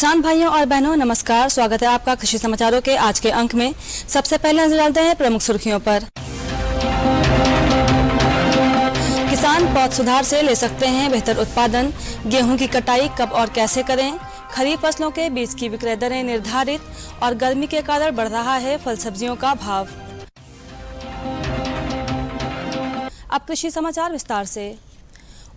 किसान भाइयों और बहनों नमस्कार। स्वागत है आपका कृषि समाचारों के आज के अंक में। सबसे पहले नजर डालते हैं प्रमुख सुर्खियों पर। किसान पौध सुधार से ले सकते हैं बेहतर उत्पादन। गेहूं की कटाई कब और कैसे करें। खरीफ फसलों के बीज की विक्रय दरें निर्धारित और गर्मी के कारण बढ़ रहा है फल सब्जियों का भाव। अब कृषि समाचार विस्तार से।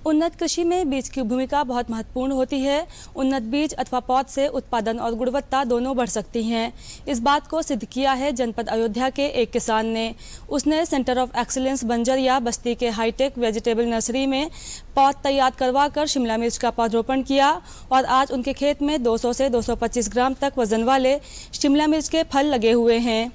उन्नत कृषि में बीज की भूमिका बहुत महत्वपूर्ण होती है। उन्नत बीज अथवा पौध से उत्पादन और गुणवत्ता दोनों बढ़ सकती हैं। इस बात को सिद्ध किया है जनपद अयोध्या के एक किसान ने। उसने सेंटर ऑफ एक्सीलेंस बंजर या बस्ती के हाईटेक वेजिटेबल नर्सरी में पौध तैयार करवा कर शिमला मिर्च का पौधरोपण किया और आज उनके खेत में 200 से 225 ग्राम तक वजन वाले शिमला मिर्च के फल लगे हुए हैं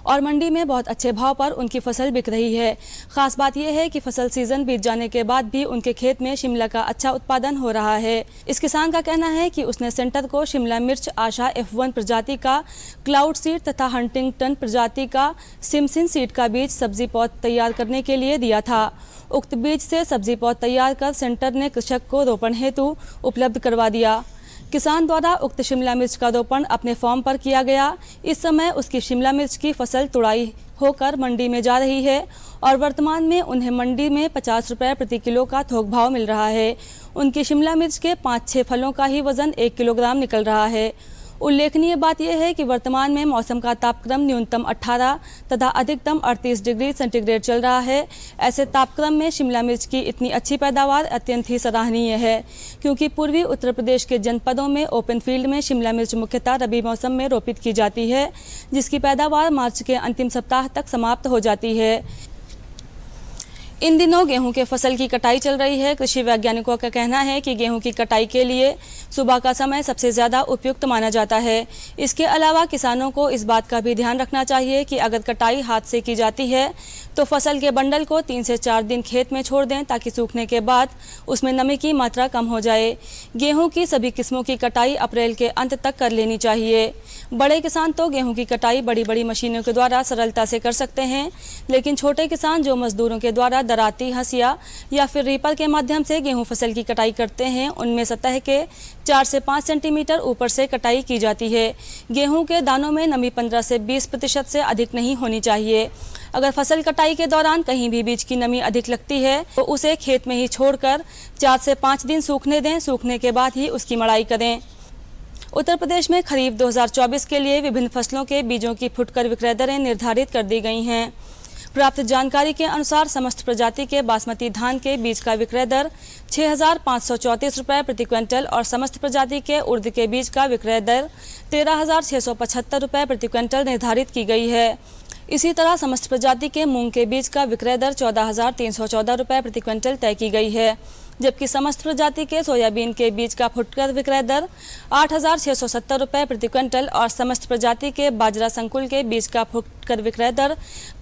और मंडी में बहुत अच्छे भाव पर उनकी फसल बिक रही है। खास बात यह है कि फसल सीजन बीत जाने के बाद भी उनके खेत में शिमला का अच्छा उत्पादन हो रहा है। इस किसान का कहना है कि उसने सेंटर को शिमला मिर्च आशा F1 प्रजाति का क्लाउड सीड तथा हंटिंगटन प्रजाति का सिमसिन सीड का बीज सब्जी पौध तैयार करने के लिए दिया था। उक्त बीज से सब्जी पौध तैयार कर सेंटर ने कृषक को रोपण हेतु उपलब्ध करवा दिया। किसान द्वारा उक्त शिमला मिर्च का रोपण अपने फार्म पर किया गया। इस समय उसकी शिमला मिर्च की फसल तुड़ाई होकर मंडी में जा रही है और वर्तमान में उन्हें मंडी में 50 रुपये प्रति किलो का थोक भाव मिल रहा है। उनकी शिमला मिर्च के 5-6 फलों का ही वजन 1 किलोग्राम निकल रहा है। उल्लेखनीय बात यह है कि वर्तमान में मौसम का तापक्रम न्यूनतम 18 तथा अधिकतम 38 डिग्री सेंटीग्रेड चल रहा है। ऐसे तापक्रम में शिमला मिर्च की इतनी अच्छी पैदावार अत्यंत ही सराहनीय है, क्योंकि पूर्वी उत्तर प्रदेश के जनपदों में ओपन फील्ड में शिमला मिर्च मुख्यतः रबी मौसम में रोपित की जाती है, जिसकी पैदावार मार्च के अंतिम सप्ताह तक समाप्त हो जाती है। इन दिनों गेहूं के फसल की कटाई चल रही है। कृषि वैज्ञानिकों का कहना है कि गेहूं की कटाई के लिए सुबह का समय सबसे ज़्यादा उपयुक्त माना जाता है। इसके अलावा किसानों को इस बात का भी ध्यान रखना चाहिए कि अगर कटाई हाथ से की जाती है तो फसल के बंडल को 3 से 4 दिन खेत में छोड़ दें ताकि सूखने के बाद उसमें नमी की मात्रा कम हो जाए। गेहूं की सभी किस्मों की कटाई अप्रैल के अंत तक कर लेनी चाहिए। बड़े किसान तो गेहूं की कटाई बड़ी बड़ी मशीनों के द्वारा सरलता से कर सकते हैं, लेकिन छोटे किसान जो मजदूरों के द्वारा दराती, हंसिया या फिर रीपर के माध्यम से गेहूं फसल की कटाई करते हैं, उनमें सतह के 4 से 5 सेंटीमीटर ऊपर से कटाई की जाती है। गेहूं के दानों में नमी 15 से 20% से अधिक नहीं होनी चाहिए। अगर फसल कटाई के दौरान कहीं भी बीज की नमी अधिक लगती है तो उसे खेत में ही छोड़कर 4 से 5 दिन सूखने दें। सूखने के बाद ही उसकी मड़ाई करें। उत्तर प्रदेश में खरीफ 2024 के लिए विभिन्न फसलों के बीजों की फुटकर विक्रय दरें निर्धारित कर दी गई हैं। प्राप्त जानकारी के अनुसार समस्त प्रजाति के बासमती धान के बीज का विक्रय दर 6,534 रुपये प्रति क्विंटल और समस्त प्रजाति के उर्द के बीज का विक्रय दर 13,675 रुपये प्रति क्विंटल निर्धारित की गई है। इसी तरह समस्त प्रजाति के मूंग के बीज का विक्रय दर 14,314 रुपये प्रति क्विंटल तय की गई है, जबकि समस्त प्रजाति के सोयाबीन के बीज का फुटकर विक्रय दर 8,670 रुपये प्रति क्विंटल और समस्त प्रजाति के बाजरा संकुल के बीज का फुटकर विक्रय दर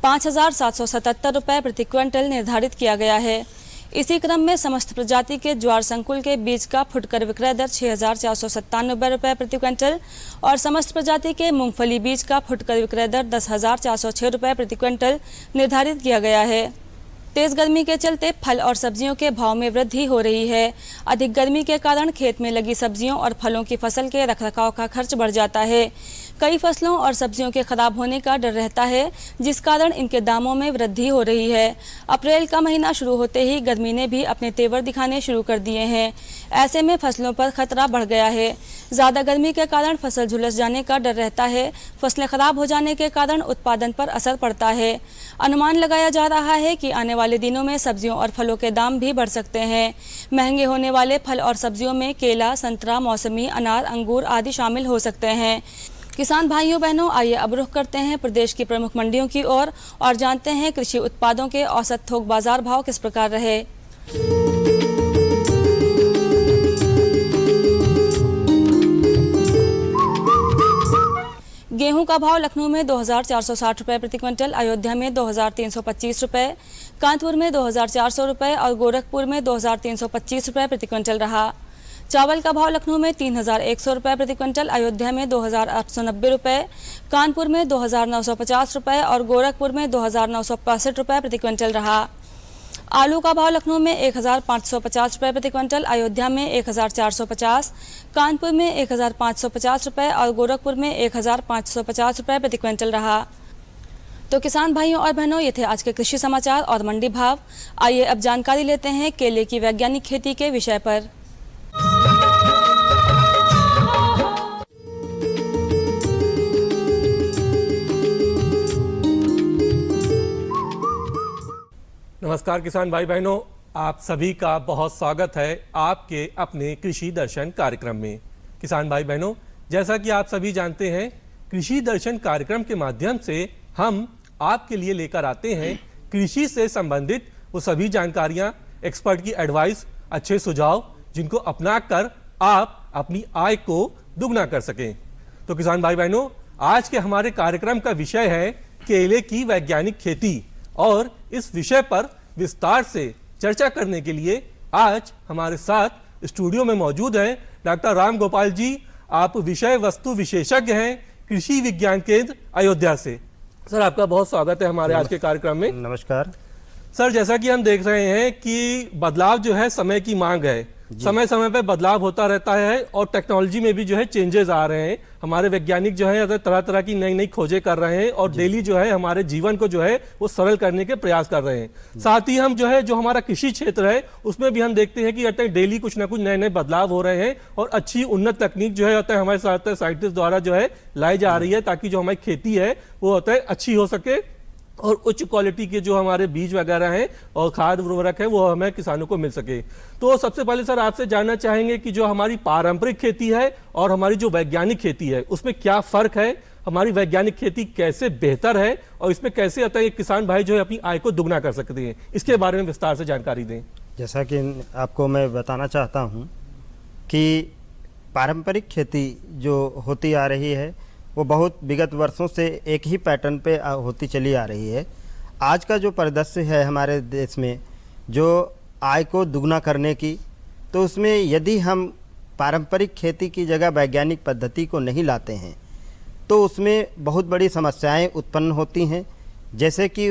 5,777 रुपये प्रति क्विंटल निर्धारित किया गया है। इसी क्रम में समस्त प्रजाति के ज्वार संकुल के बीज का फुटकर विक्रय दर 6,497 रुपये प्रति क्विंटल और समस्त प्रजाति के मूंगफली बीज का फुटकर विक्रय दर 10,406 रुपये प्रति क्विंटल निर्धारित किया गया है। तेज गर्मी के चलते फल और सब्जियों के भाव में वृद्धि हो रही है। अधिक गर्मी के कारण खेत में लगी सब्जियों और फलों की फसल के रखरखाव का खर्च बढ़ जाता है। कई फसलों और सब्जियों के खराब होने का डर रहता है, जिस कारण इनके दामों में वृद्धि हो रही है। अप्रैल का महीना शुरू होते ही गर्मी ने भी अपने तेवर दिखाने शुरू कर दिए हैं। ऐसे में फसलों पर खतरा बढ़ गया है। ज़्यादा गर्मी के कारण फसल झुलस जाने का डर रहता है। फसलें खराब हो जाने के कारण उत्पादन पर असर पड़ता है। अनुमान लगाया जा रहा है कि आने वाले दिनों में सब्जियों और फलों के दाम भी बढ़ सकते हैं। महंगे होने वाले फल और सब्जियों में केला, संतरा, मौसमी, अनार, अंगूर आदि शामिल हो सकते हैं। किसान भाइयों बहनों, आइए अब रुख करते हैं प्रदेश की प्रमुख मंडियों की ओर और जानते हैं कृषि उत्पादों के औसत थोक बाजार भाव किस प्रकार रहे। गेहूं का भाव लखनऊ में 2,460 रुपये प्रति क्विंटल, अयोध्या में 2,325 रुपये, कानपुर में 2,400 रुपये और गोरखपुर में 2,325 रुपये प्रति क्विंटल रहा। चावल का भाव लखनऊ में 3,100 रुपये प्रति क्विंटल, अयोध्या में 2,890 रुपये, कानपुर में 2,950 रुपये और गोरखपुर में 2,965 रुपये प्रति क्विंटल रहा। आलू का भाव लखनऊ में 1550 रुपये प्रति क्विंटल, अयोध्या में 1450, कानपुर में 1550 रुपये और गोरखपुर में 1550 रुपये प्रति क्विंटल रहा। तो किसान भाइयों और बहनों, ये थे आज के कृषि समाचार और मंडी भाव। आइए अब जानकारी लेते हैं केले की वैज्ञानिक खेती के विषय पर। नमस्कार किसान भाई बहनों, आप सभी का बहुत स्वागत है आपके अपने कृषि दर्शन कार्यक्रम में। किसान भाई बहनों, जैसा कि आप सभी जानते हैं, कृषि दर्शन कार्यक्रम के माध्यम से हम आपके लिए लेकर आते हैं कृषि से संबंधित वो सभी जानकारियां, एक्सपर्ट की एडवाइस, अच्छे सुझाव, जिनको अपनाकर आप अपनी आय को दुगना कर सकें। तो किसान भाई बहनों, आज के हमारे कार्यक्रम का विषय है केले की वैज्ञानिक खेती और इस विषय पर विस्तार से चर्चा करने के लिए आज हमारे साथ स्टूडियो में मौजूद हैं डॉक्टर राम गोपाल जी। आप विषय वस्तु विशेषज्ञ हैं कृषि विज्ञान केंद्र अयोध्या से। सर, आपका बहुत स्वागत है हमारे आज के कार्यक्रम में। नमस्कार सर, जैसा कि हम देख रहे हैं कि बदलाव जो है समय की मांग है, समय समय पे बदलाव होता रहता है और टेक्नोलॉजी में भी जो है चेंजेस आ रहे हैं। हमारे वैज्ञानिक जो है तरह तरह की नई नई खोजें कर रहे हैं और डेली जो है हमारे जीवन को जो है वो सरल करने के प्रयास कर रहे हैं। साथ ही हम जो है जो हमारा कृषि क्षेत्र है उसमें भी हम देखते हैं कि डेली कुछ ना कुछ नए नए बदलाव हो रहे हैं और अच्छी उन्नत तकनीक जो है हमारे साथ साइंटिस्ट द्वारा जो है लाई जा रही है, ताकि जो हमारी खेती है वो अच्छी हो सके और उच्च क्वालिटी के जो हमारे बीज वगैरह हैं और खाद उर्वरक है वो हमें किसानों को मिल सके। तो सबसे पहले सर आपसे जानना चाहेंगे कि जो हमारी पारंपरिक खेती है और हमारी जो वैज्ञानिक खेती है उसमें क्या फर्क है, हमारी वैज्ञानिक खेती कैसे बेहतर है और इसमें कैसे आता है किसान भाई जो है अपनी आय को दुगना कर सकते हैं, इसके बारे में विस्तार से जानकारी दें। जैसा कि आपको मैं बताना चाहता हूँ कि पारंपरिक खेती जो होती आ रही है वो बहुत विगत वर्षों से एक ही पैटर्न पे होती चली आ रही है। आज का जो परिदृश्य है हमारे देश में जो आय को दुगना करने की, तो उसमें यदि हम पारंपरिक खेती की जगह वैज्ञानिक पद्धति को नहीं लाते हैं तो उसमें बहुत बड़ी समस्याएं उत्पन्न होती हैं। जैसे कि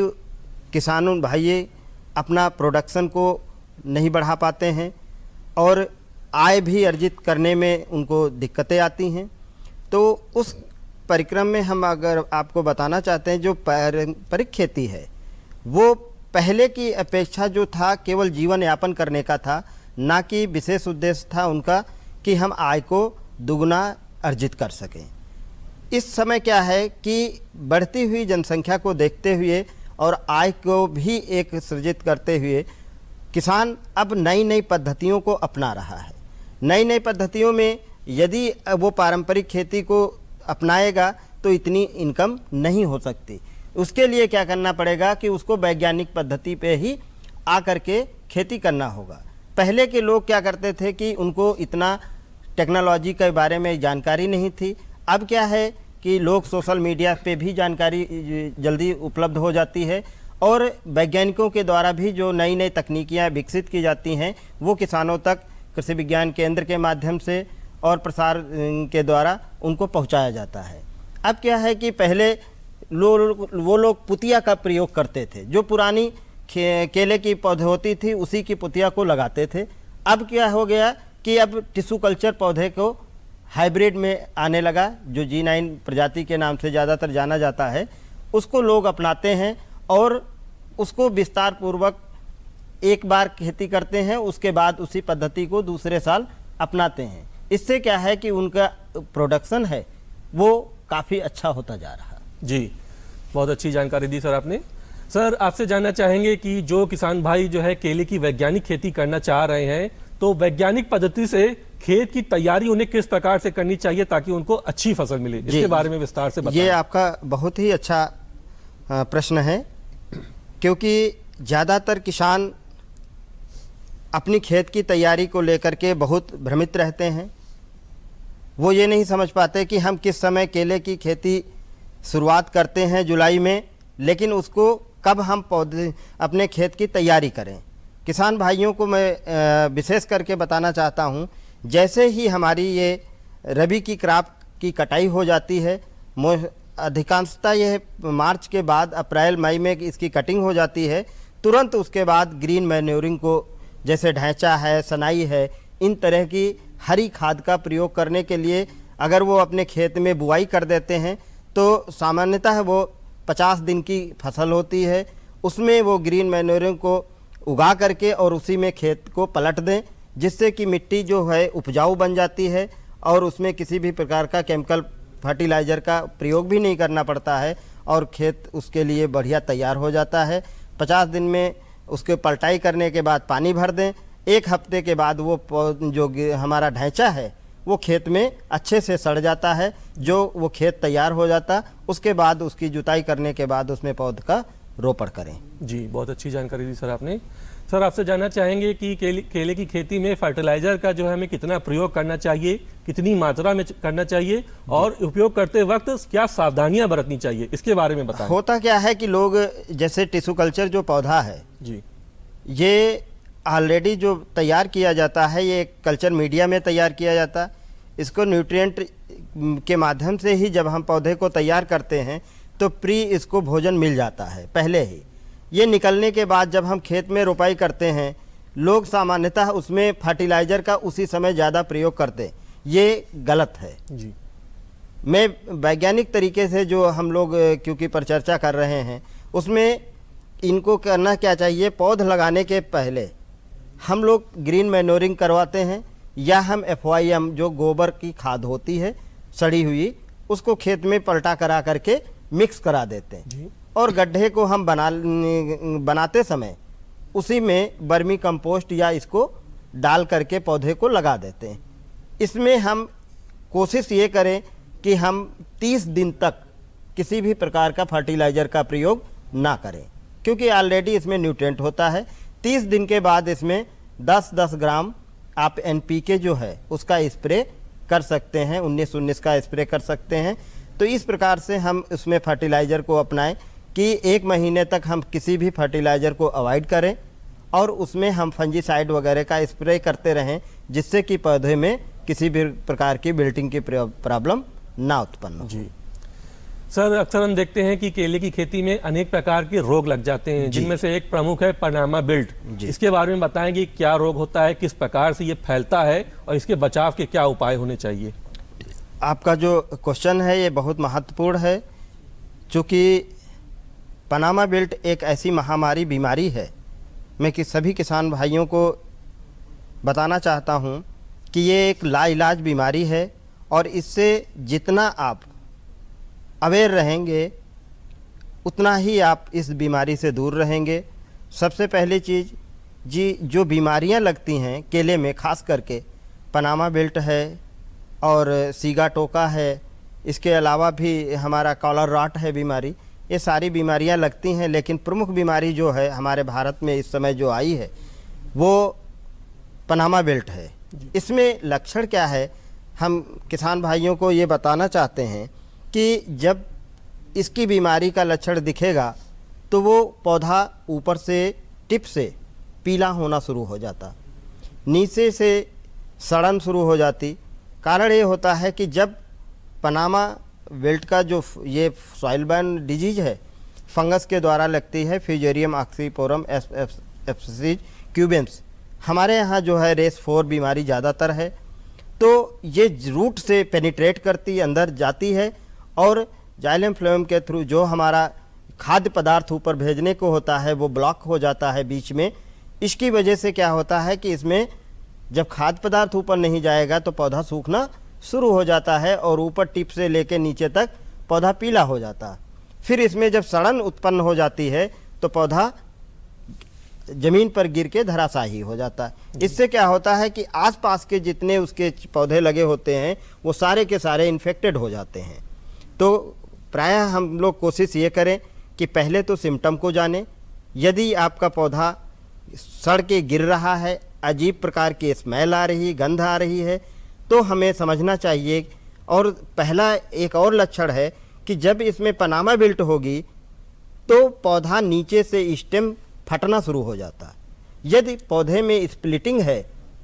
किसानों भाई अपना प्रोडक्शन को नहीं बढ़ा पाते हैं और आय भी अर्जित करने में उनको दिक्कतें आती हैं। तो उस परिक्रम में हम अगर आपको बताना चाहते हैं, जो पारंपरिक खेती है वो पहले की अपेक्षा जो था केवल जीवन यापन करने का था, ना कि विशेष उद्देश्य था उनका कि हम आय को दुगना अर्जित कर सकें। इस समय क्या है कि बढ़ती हुई जनसंख्या को देखते हुए और आय को भी एक सृजित करते हुए किसान अब नई नई पद्धतियों को अपना रहा है। नई नई पद्धतियों में यदि वो पारंपरिक खेती को अपनाएगा तो इतनी इनकम नहीं हो सकती। उसके लिए क्या करना पड़ेगा कि उसको वैज्ञानिक पद्धति पे ही आकर के खेती करना होगा। पहले के लोग क्या करते थे कि उनको इतना टेक्नोलॉजी के बारे में जानकारी नहीं थी। अब क्या है कि लोग सोशल मीडिया पे भी जानकारी जल्दी उपलब्ध हो जाती है और वैज्ञानिकों के द्वारा भी जो नई नई तकनीकियाँ विकसित की जाती हैं वो किसानों तक कृषि विज्ञान केंद्र के माध्यम से और प्रसार के द्वारा उनको पहुंचाया जाता है। अब क्या है कि पहले वो लोग पुतिया का प्रयोग करते थे, जो पुरानी केले की पौधे होती थी उसी की पुतिया को लगाते थे। अब क्या हो गया कि अब टिश्यू कल्चर पौधे को हाइब्रिड में आने लगा, जो G9 प्रजाति के नाम से ज़्यादातर जाना जाता है, उसको लोग अपनाते हैं और उसको विस्तार पूर्वक एक बार खेती करते हैं, उसके बाद उसी पद्धति को दूसरे साल अपनाते हैं। इससे क्या है कि उनका प्रोडक्शन है वो काफ़ी अच्छा होता जा रहा है। जी, बहुत अच्छी जानकारी दी सर आपने। सर, आपसे जानना चाहेंगे कि जो किसान भाई जो है केले की वैज्ञानिक खेती करना चाह रहे हैं, तो वैज्ञानिक पद्धति से खेत की तैयारी उन्हें किस प्रकार से करनी चाहिए ताकि उनको अच्छी फसल मिले, इसके बारे में विस्तार से बताएं। ये आपका बहुत ही अच्छा प्रश्न है, क्योंकि ज़्यादातर किसान अपनी खेत की तैयारी को लेकर के बहुत भ्रमित रहते हैं। वो ये नहीं समझ पाते कि हम किस समय केले की खेती शुरुआत करते हैं जुलाई में, लेकिन उसको कब हम पौधे अपने खेत की तैयारी करें। किसान भाइयों को मैं विशेष करके बताना चाहता हूँ, जैसे ही हमारी ये रबी की क्रॉप की कटाई हो जाती है, अधिकांशतः यह मार्च के बाद अप्रैल मई में इसकी कटिंग हो जाती है, तुरंत उसके बाद ग्रीन मैन्योरिंग को, जैसे ढैंचा है, सनाई है, इन तरह की हरी खाद का प्रयोग करने के लिए अगर वो अपने खेत में बुआई कर देते हैं तो सामान्यतः वो 50 दिन की फसल होती है, उसमें वो ग्रीन मैन्योरिंग को उगा करके और उसी में खेत को पलट दें, जिससे कि मिट्टी जो है उपजाऊ बन जाती है और उसमें किसी भी प्रकार का केमिकल फर्टिलाइज़र का प्रयोग भी नहीं करना पड़ता है और खेत उसके लिए बढ़िया तैयार हो जाता है। 50 दिन में उसके पलटाई करने के बाद पानी भर दें। 1 हफ्ते के बाद वो जो हमारा ढैंचा है वो खेत में अच्छे से सड़ जाता है, जो वो खेत तैयार हो जाता। उसके बाद उसकी जुताई करने के बाद उसमें पौध का रोपण करें। जी, बहुत अच्छी जानकारी दी सर आपने। सर, आपसे जानना चाहेंगे कि केले की खेती में फर्टिलाइजर का जो है हमें कितना प्रयोग करना चाहिए, कितनी मात्रा में करना चाहिए और उपयोग करते वक्त क्या सावधानियां बरतनी चाहिए, इसके बारे में बताएं। होता क्या है कि लोग, जैसे टिश्यू कल्चर जो पौधा है जी, ये ऑलरेडी जो तैयार किया जाता है, ये कल्चर मीडिया में तैयार किया जाता है। इसको न्यूट्रिएंट के माध्यम से ही जब हम पौधे को तैयार करते हैं तो इसको भोजन मिल जाता है पहले ही। ये निकलने के बाद जब हम खेत में रोपाई करते हैं, लोग सामान्यतः उसमें फर्टिलाइज़र का उसी समय ज़्यादा प्रयोग करते हैं। ये गलत है जी। मैं वैज्ञानिक तरीके से जो हम लोग क्योंकि पर चर्चा कर रहे हैं, उसमें इनको करना क्या चाहिए, पौध लगाने के पहले हम लोग ग्रीन मैन्योरिंग करवाते हैं या हम FYM जो गोबर की खाद होती है सड़ी हुई, उसको खेत में पलटा करा करके मिक्स करा देते हैं और गड्ढे को हम बनाते समय उसी में वर्मी कंपोस्ट या इसको डाल करके पौधे को लगा देते हैं। इसमें हम कोशिश ये करें कि हम 30 दिन तक किसी भी प्रकार का फर्टिलाइज़र का प्रयोग ना करें, क्योंकि ऑलरेडी इसमें न्यूट्रिएंट होता है। 30 दिन के बाद इसमें 10-10 ग्राम आप NPK जो है उसका स्प्रे कर सकते हैं, 19-19 का स्प्रे कर सकते हैं। तो इस प्रकार से हम उसमें फर्टिलाइज़र को अपनाएं कि 1 महीने तक हम किसी भी फर्टिलाइज़र को अवॉइड करें और उसमें हम फंजीसाइड वगैरह का स्प्रे करते रहें, जिससे कि पौधे में किसी भी प्रकार की विल्टिंग की प्रॉब्लम ना उत्पन्न हो। जी सर, अक्सर हम देखते हैं कि केले की खेती में अनेक प्रकार के रोग लग जाते हैं, जिनमें से एक प्रमुख है पनामा विल्ट। इसके बारे में बताएं कि क्या रोग होता है, किस प्रकार से ये फैलता है और इसके बचाव के क्या उपाय होने चाहिए। आपका जो क्वेश्चन है ये बहुत महत्वपूर्ण है, चूँकि पनामा विल्ट एक ऐसी महामारी बीमारी है। मैं कि सभी किसान भाइयों को बताना चाहता हूँ कि ये एक लाइलाज बीमारी है और इससे जितना आप अवेयर रहेंगे उतना ही आप इस बीमारी से दूर रहेंगे। सबसे पहली चीज़ जी, जो बीमारियां लगती हैं केले में, खास करके पनामा विल्ट है और सीगाटोका है, इसके अलावा भी हमारा कॉलर रॉट है बीमारी, ये सारी बीमारियां लगती हैं। लेकिन प्रमुख बीमारी जो है हमारे भारत में इस समय जो आई है वो पनामा विल्ट है। इसमें लक्षण क्या है, हम किसान भाइयों को ये बताना चाहते हैं कि जब इसकी बीमारी का लक्षण दिखेगा तो वो पौधा ऊपर से टिप से पीला होना शुरू हो जाता, नीचे से सड़न शुरू हो जाती। कारण ये होता है कि जब पनामा विल्ट का जो ये सॉइल बर्न डिजीज है फंगस के द्वारा लगती है, फ्यूजेरियम ऑक्सीपोरम एफिस क्यूबेंस, हमारे यहाँ जो है रेस 4 बीमारी ज़्यादातर है। तो ये रूट से पेनिट्रेट करती, अंदर जाती है और जाइलम फ्लोएम के थ्रू जो हमारा खाद्य पदार्थ ऊपर भेजने को होता है वो ब्लॉक हो जाता है बीच में। इसकी वजह से क्या होता है कि इसमें जब खाद्य पदार्थ ऊपर नहीं जाएगा तो पौधा सूखना शुरू हो जाता है और ऊपर टिप से लेकर नीचे तक पौधा पीला हो जाता है। फिर इसमें जब सड़न उत्पन्न हो जाती है तो पौधा जमीन पर गिर के धराशायी हो जाता है। इससे क्या होता है कि आसपास के जितने उसके पौधे लगे होते हैं वो सारे के सारे इन्फेक्टेड हो जाते हैं। तो प्रायः हम लोग कोशिश ये करें कि पहले तो सिम्टम को जानें। यदि आपका पौधा सड़ के गिर रहा है, अजीब प्रकार की स्मेल आ रही, गंध आ रही है, तो हमें समझना चाहिए। और पहला एक और लक्षण है कि जब इसमें पनामा विल्ट होगी तो पौधा नीचे से स्टेम फटना शुरू हो जाता है। यदि पौधे में स्प्लिटिंग है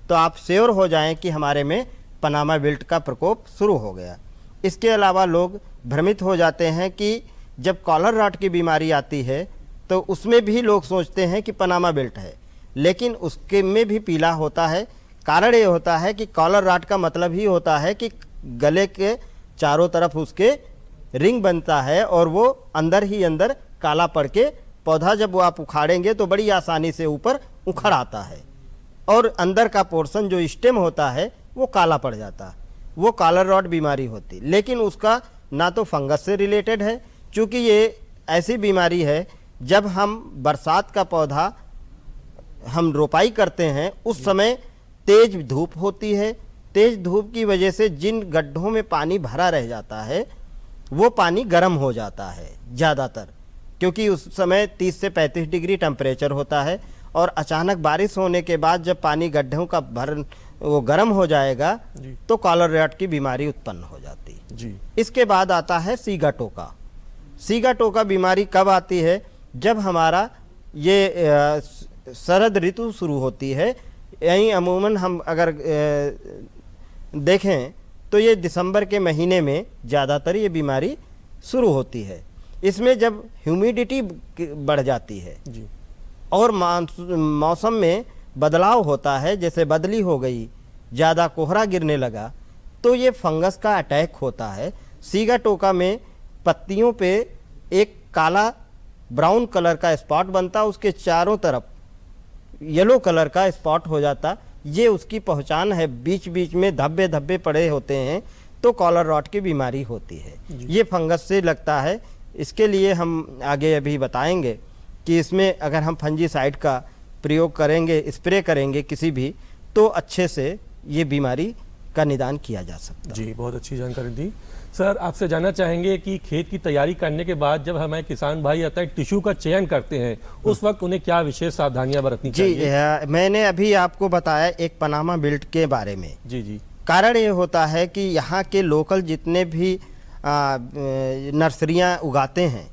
तो आप श्योर हो जाएं कि हमारे में पनामा विल्ट का प्रकोप शुरू हो गया। इसके अलावा लोग भ्रमित हो जाते हैं कि जब कॉलर रॉट की बीमारी आती है तो उसमें भी लोग सोचते हैं कि पनामा बेल्ट है, लेकिन उसके में भी पीला होता है। कारण ये होता है कि कॉलर रॉट का मतलब ही होता है कि गले के चारों तरफ उसके रिंग बनता है और वो अंदर ही अंदर काला पड़ के पौधा जब वो आप उखाड़ेंगे तो बड़ी आसानी से ऊपर उखड़ आता है और अंदर का पोर्शन जो स्टेम होता है वो काला पड़ जाता है। वो कॉलर रॉट बीमारी होती, लेकिन उसका ना तो फंगस से रिलेटेड है, क्योंकि ये ऐसी बीमारी है जब हम बरसात का पौधा हम रोपाई करते हैं उस समय तेज धूप होती है। तेज धूप की वजह से जिन गड्ढों में पानी भरा रह जाता है वो पानी गर्म हो जाता है ज़्यादातर, क्योंकि उस समय 30 से 35 डिग्री टेम्परेचर होता है और अचानक बारिश होने के बाद जब पानी गड्ढों का वो गर्म हो जाएगा तो कॉलर रॉट की बीमारी उत्पन्न हो जाती है जी। इसके बाद आता है सीगा टोका। सीगा टोका बीमारी कब आती है? जब हमारा ये शरद ऋतु शुरू होती है। यहीं अमूमन हम अगर देखें तो ये दिसंबर के महीने में ज़्यादातर ये बीमारी शुरू होती है। इसमें जब ह्यूमिडिटी बढ़ जाती है जी। और मौसम में बदलाव होता है, जैसे बदली हो गई, ज़्यादा कोहरा गिरने लगा, तो ये फंगस का अटैक होता है। सीगा टोका में पत्तियों पे एक काला ब्राउन कलर का स्पॉट बनता, उसके चारों तरफ येलो कलर का स्पॉट हो जाता। ये उसकी पहचान है। बीच बीच में धब्बे धब्बे पड़े होते हैं तो कॉलर रॉट की बीमारी होती है। ये फंगस से लगता है। इसके लिए हम आगे अभी बताएंगे कि इसमें अगर हम फंजीसाइड का प्रयोग करेंगे, स्प्रे करेंगे किसी भी, तो अच्छे से ये बीमारी का निदान किया जा सकता है। जी, बहुत अच्छी जानकारी दी। सर, आपसे जानना चाहेंगे कि खेत की तैयारी करने के बाद जब हमारे किसान भाई आता है टिश्यू का चयन करते हैं, उस वक्त उन्हें क्या विशेष सावधानियां बरतनी चाहिए? जी, मैंने अभी आपको बताया एक पनामा बेल्ट के बारे में। जी जी। कारण ये होता है कि यहाँ के लोकल जितने भी नर्सरियाँ उगाते हैं,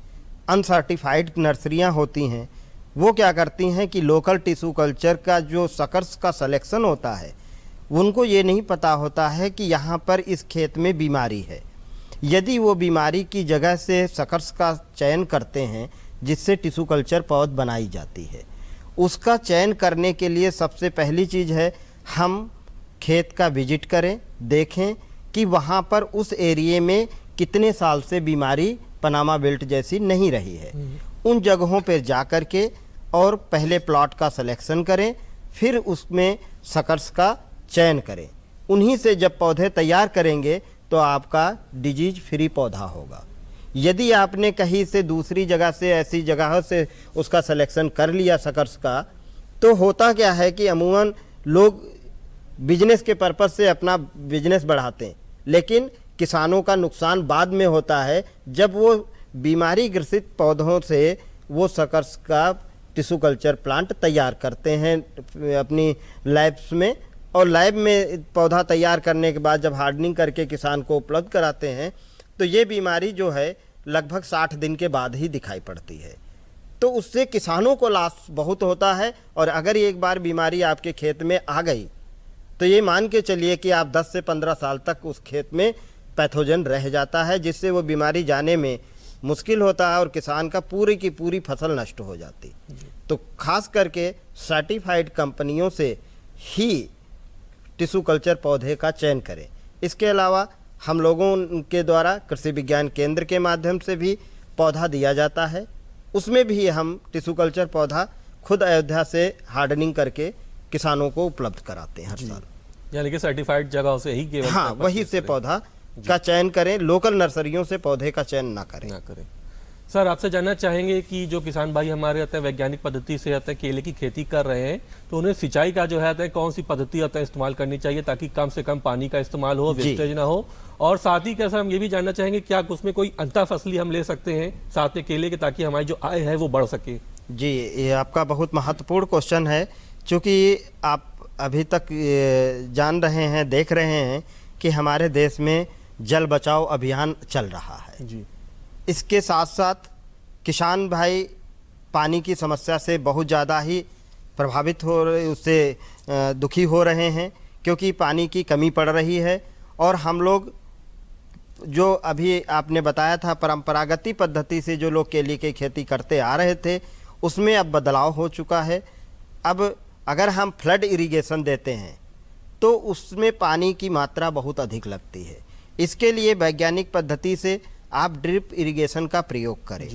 अनसर्टिफाइड नर्सरियाँ होती हैं, वो क्या करती हैं कि लोकल टिश्यू कल्चर का जो सकर्स का सिलेक्शन होता है, उनको ये नहीं पता होता है कि यहाँ पर इस खेत में बीमारी है। यदि वो बीमारी की जगह से सकर्स का चयन करते हैं जिससे टिश्यू कल्चर पौध बनाई जाती है, उसका चयन करने के लिए सबसे पहली चीज़ है हम खेत का विजिट करें, देखें कि वहाँ पर उस एरिए में कितने साल से बीमारी पनामा बेल्ट जैसी नहीं रही है। उन जगहों पर जा कर के और पहले प्लॉट का सिलेक्शन करें, फिर उसमें सकर्स का चयन करें। उन्हीं से जब पौधे तैयार करेंगे तो आपका डिजीज फ्री पौधा होगा। यदि आपने कहीं से दूसरी जगह से, ऐसी जगह से उसका सिलेक्शन कर लिया सकर्स का, तो होता क्या है कि अमूमन लोग बिजनेस के पर्पस से अपना बिजनेस बढ़ाते हैं, लेकिन किसानों का नुकसान बाद में होता है जब वो बीमारी ग्रसित पौधों से वो सकर्स का टिश्यू कल्चर प्लांट तैयार करते हैं अपनी लैब्स में, और लैब में पौधा तैयार करने के बाद जब हार्डनिंग करके किसान को उपलब्ध कराते हैं तो ये बीमारी जो है लगभग 60 दिन के बाद ही दिखाई पड़ती है। तो उससे किसानों को लॉस बहुत होता है। और अगर एक बार बीमारी आपके खेत में आ गई तो ये मान के चलिए कि आप 10 से 15 साल तक उस खेत में पैथोजन रह जाता है, जिससे वो बीमारी जाने में मुश्किल होता है और किसान का पूरी की पूरी फसल नष्ट हो जाती। तो खास करके सर्टिफाइड कंपनियों से ही टिश्यू कल्चर पौधे का चयन करें। इसके अलावा हम लोगों के द्वारा कृषि विज्ञान केंद्र के माध्यम से भी पौधा दिया जाता है, उसमें भी हम टिश्यू कल्चर पौधा खुद अयोध्या से हार्डनिंग करके किसानों को उपलब्ध कराते हैं हर साल। यानी कि सर्टिफाइड जगह से ही केवल हाँ, वही से पौधा का चयन करें, लोकल नर्सरियों से पौधे का चयन ना करें। सर, आपसे जानना चाहेंगे कि जो किसान भाई हमारे आते हैं वैज्ञानिक पद्धति से आते हैं केले की खेती कर रहे हैं, तो उन्हें सिंचाई का जो है कौन सी पद्धति आता है इस्तेमाल करनी चाहिए ताकि कम से कम पानी का इस्तेमाल हो, वेस्टेज ना हो? और साथ ही क्या सर हम ये भी जानना चाहेंगे क्या उसमें कोई अंतर फसली हम ले सकते हैं साथ में केले के, ताकि हमारी जो आय है वो बढ़ सके? जी, ये आपका बहुत महत्वपूर्ण क्वेश्चन है, क्योंकि आप अभी तक जान रहे हैं, देख रहे हैं कि हमारे देश में जल बचाओ अभियान चल रहा है। जी। इसके साथ साथ किसान भाई पानी की समस्या से बहुत ज़्यादा ही प्रभावित हो रहे, उससे दुखी हो रहे हैं, क्योंकि पानी की कमी पड़ रही है। और हम लोग जो अभी आपने बताया था परंपरागत पद्धति से जो लोग केले की खेती करते आ रहे थे, उसमें अब बदलाव हो चुका है। अब अगर हम फ्लड इरिगेशन देते हैं तो उसमें पानी की मात्रा बहुत अधिक लगती है। इसके लिए वैज्ञानिक पद्धति से आप ड्रिप इरिगेशन का प्रयोग करें।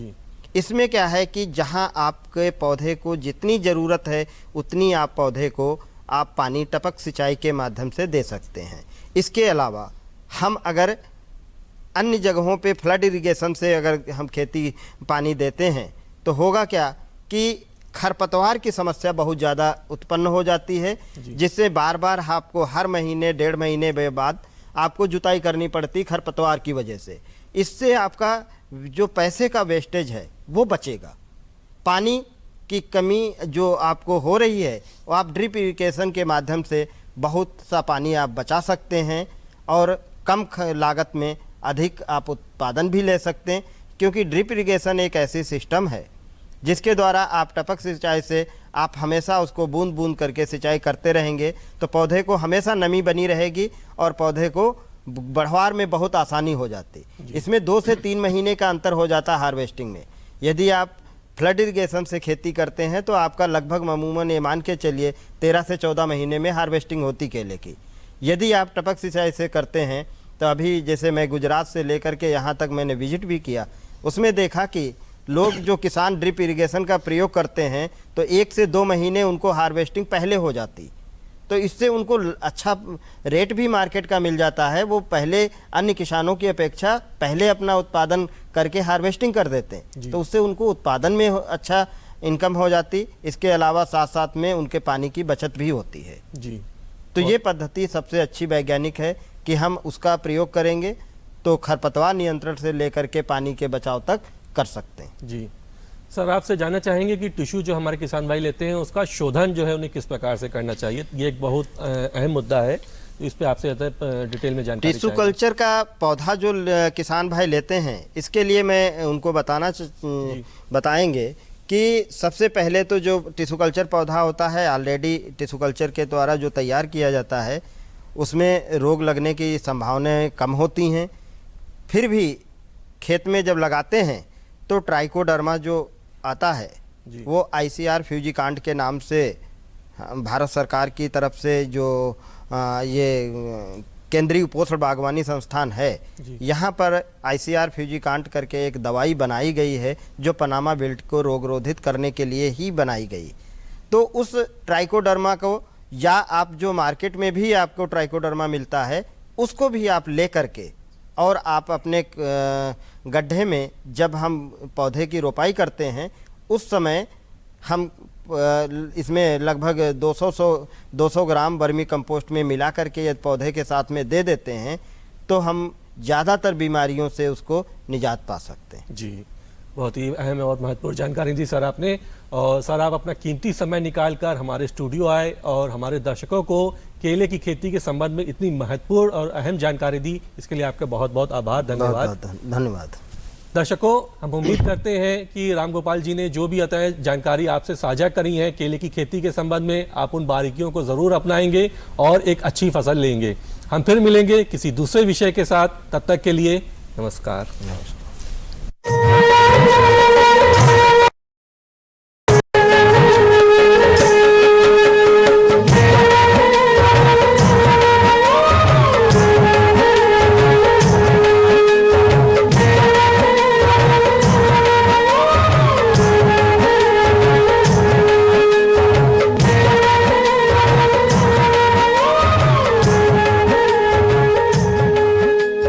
इसमें क्या है कि जहां आपके पौधे को जितनी ज़रूरत है उतनी आप पौधे को आप पानी टपक सिंचाई के माध्यम से दे सकते हैं। इसके अलावा हम अगर अन्य जगहों पे फ्लड इरिगेशन से अगर हम खेती पानी देते हैं तो होगा क्या कि खरपतवार की समस्या बहुत ज़्यादा उत्पन्न हो जाती है, जिससे बार बार आपको हर महीने 1.5 महीने बाद आपको जुताई करनी पड़ती खरपतवार की वजह से। इससे आपका जो पैसे का वेस्टेज है वो बचेगा। पानी की कमी जो आपको हो रही है वो आप ड्रिप इरिगेशन के माध्यम से बहुत सा पानी आप बचा सकते हैं और कम लागत में अधिक आप उत्पादन भी ले सकते हैं, क्योंकि ड्रिप इरिगेशन एक ऐसी सिस्टम है जिसके द्वारा आप टपक सिंचाई से आप हमेशा उसको बूंद बूंद करके सिंचाई करते रहेंगे तो पौधे को हमेशा नमी बनी रहेगी और पौधे को बढ़वार में बहुत आसानी हो जाती। इसमें 2 से 3 महीने का अंतर हो जाता है हार्वेस्टिंग में। यदि आप फ्लड इरिगेशन से खेती करते हैं तो आपका लगभग मामूमन ये मान के चलिए 13 से 14 महीने में हार्वेस्टिंग होती केले की। यदि आप टपक सिंचाई से करते हैं तो अभी जैसे मैं गुजरात से लेकर के यहाँ तक मैंने विजिट भी किया, उसमें देखा कि लोग जो किसान ड्रिप इरिगेशन का प्रयोग करते हैं तो 1 से 2 महीने उनको हार्वेस्टिंग पहले हो जाती, तो इससे उनको अच्छा रेट भी मार्केट का मिल जाता है। वो पहले अन्य किसानों की अपेक्षा पहले अपना उत्पादन करके हार्वेस्टिंग कर देते हैं, तो उससे उनको उत्पादन में अच्छा इनकम हो जाती। इसके अलावा साथ साथ में उनके पानी की बचत भी होती है जी। तो ये पद्धति सबसे अच्छी वैज्ञानिक है कि हम उसका प्रयोग करेंगे तो खरपतवार नियंत्रण से लेकर के पानी के बचाव तक कर सकते हैं। जी सर, आपसे जानना चाहेंगे कि टिश्यू जो हमारे किसान भाई लेते हैं उसका शोधन जो है उन्हें किस प्रकार से करना चाहिए। ये एक बहुत अहम मुद्दा है, तो इस पे आपसे डिटेल में जानकारी। टिश्यू कल्चर का पौधा जो किसान भाई लेते हैं इसके लिए मैं उनको बताएंगे कि सबसे पहले तो जो टिश्यू कल्चर पौधा होता है ऑलरेडी टिश्यू कल्चर के द्वारा जो तैयार किया जाता है उसमें रोग लगने की संभावनाएं कम होती हैं। फिर भी खेत में जब लगाते हैं तो ट्राइकोडर्मा जो आता है वो ICR फ्यूजिकांट के नाम से भारत सरकार की तरफ से जो ये केंद्रीय उपोष्ण बागवानी संस्थान है, यहाँ पर ICR फ्यूजिकांट करके एक दवाई बनाई गई है जो पनामा बेल्ट को रोग रोधित करने के लिए ही बनाई गई। तो उस ट्राइकोडर्मा को या आप जो मार्केट में भी आपको ट्राइकोडर्मा मिलता है उसको भी आप ले करके और आप अपने गड्ढे में जब हम पौधे की रोपाई करते हैं उस समय हम इसमें लगभग 200 ग्राम वर्मी कंपोस्ट में मिला करके यदि पौधे के साथ में दे देते हैं तो हम ज़्यादातर बीमारियों से उसको निजात पा सकते हैं। जी, बहुत ही अहम और महत्वपूर्ण जानकारी दी सर आपने। और सर, आप अपना कीमती समय निकालकर हमारे स्टूडियो आए और हमारे दर्शकों को केले की खेती के संबंध में इतनी महत्वपूर्ण और अहम जानकारी दी, इसके लिए आपका बहुत बहुत आभार, धन्यवाद। धन्यवाद। दर्शकों, हम उम्मीद करते हैं कि रामगोपाल जी ने जो भी अतः जानकारी आपसे साझा करी है केले की खेती के संबंध में, आप उन बारीकियों को ज़रूर अपनाएंगे और एक अच्छी फसल लेंगे। हम फिर मिलेंगे किसी दूसरे विषय के साथ, तब तक के लिए नमस्कार।